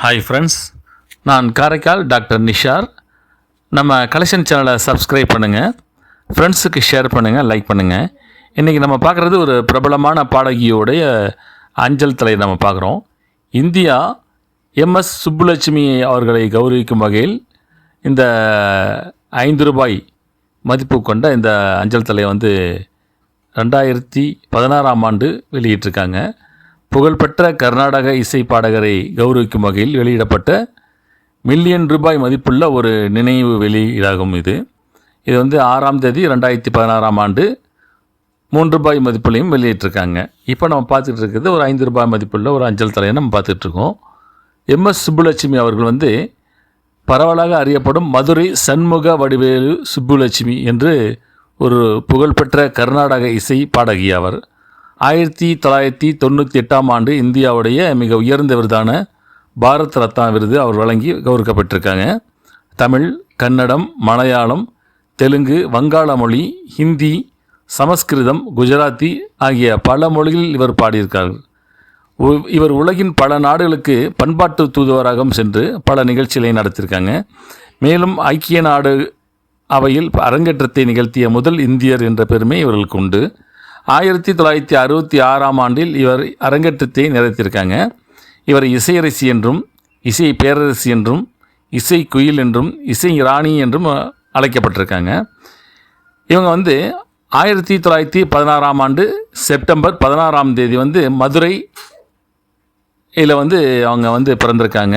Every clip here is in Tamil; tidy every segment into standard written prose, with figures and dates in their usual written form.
ஹாய் ஃப்ரெண்ட்ஸ், நான் காரைக்கால் டாக்டர் நிஷார். நம்ம கலெக்ஷன் சேனலை சப்ஸ்கிரைப் பண்ணுங்கள், ஃப்ரெண்ட்ஸுக்கு ஷேர் பண்ணுங்கள், லைக் பண்ணுங்கள். இன்றைக்கி நம்ம பார்க்குறது ஒரு பிரபலமான பாடகியோடைய அஞ்சல் தலை நம்ம பார்க்குறோம். இந்தியா எம்எஸ் சுப்புலட்சுமி அவர்களை கௌரவிக்கும் வகையில் இந்த 5 ரூபாய் மதிப்பு கொண்ட இந்த அஞ்சல் தலையை 2016ஆம் ஆண்டு வெளியிட்டிருக்காங்க. புகழ்பெற்ற கர்நாடக இசை பாடகரை கௌரவிக்கும் வகையில் வெளியிடப்பட்ட மில்லியன் ரூபாய் மதிப்புள்ள ஒரு நினைவு வெளியீடாகும். இது 6ஆம் தேதி 2016ஆம் ஆண்டு 3 ரூபாய் மதிப்புலையும் வெளியிட்டிருக்காங்க. இப்போ நம்ம பார்த்துட்டு இருக்கிறது ஒரு 5 ரூபாய் மதிப்புள்ள ஒரு அஞ்சல் தலையை நம்ம பார்த்துட்ருக்கோம். எம்எஸ் சுப்புலட்சுமி அவர்கள் பரவலாக அறியப்படும் மதுரை சண்முக வடிவேலு சுப்புலட்சுமி என்று ஒரு புகழ்பெற்ற கர்நாடக இசை பாடகி அவர். 1998ஆம் ஆண்டு இந்தியாவுடைய மிக உயர்ந்த விருதான பாரத் ரத்னா விருது அவர் வழங்கி கௌரவிக்கப்பட்டிருக்காங்க. தமிழ், கன்னடம், மலையாளம், தெலுங்கு, வங்காள மொழி, ஹிந்தி, சமஸ்கிருதம், குஜராத்தி ஆகிய பல மொழிகளில் இவர் பாடியிருக்கார். இவர் உலகின் பல நாடுகளுக்கு பண்பாட்டு தூதுவராகவும் சென்று பல நிகழ்ச்சிகளை நடத்தியிருக்காங்க. மேலும் ஐக்கிய நாடு அவையில் அரங்கேற்றத்தை நிகழ்த்திய முதல் இந்தியர் என்ற பெருமை இவர்களுக்கு உண்டு. 1966ஆம் ஆண்டில் இவர் அரங்கேற்றத்தை நிறைவேற்றியிருக்காங்க. இவர் இசையரசி என்றும், இசை பேரரசி என்றும், இசை குயில் என்றும், இசை ராணி என்றும் அழைக்கப்பட்டிருக்காங்க. இவங்க 1916ஆம் ஆண்டு செப்டம்பர் 16ஆம் தேதி மதுரை இதில் அவங்க பிறந்திருக்காங்க.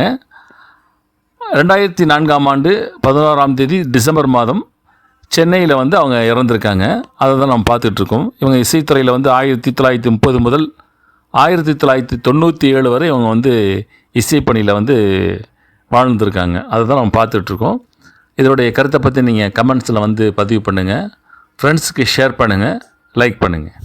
2004ஆம் ஆண்டு 11ஆம் தேதி டிசம்பர் மாதம் சென்னையில் அவங்க இறந்துருக்காங்க. அதை தான் நம்ம பார்த்துட்ருக்கோம். இவங்க இசைத்துறையில் 1930 முதல் 1997 வரை இவங்க இசைப்பணியில் வாழ்ந்துருக்காங்க. அதை தான் நம்ம பார்த்துட்ருக்கோம். இதனுடைய கருத்தை பற்றி நீங்கள் கமெண்ட்ஸில் பதிவு பண்ணுங்கள், ஃப்ரெண்ட்ஸுக்கு ஷேர் பண்ணுங்கள், லைக் பண்ணுங்கள்.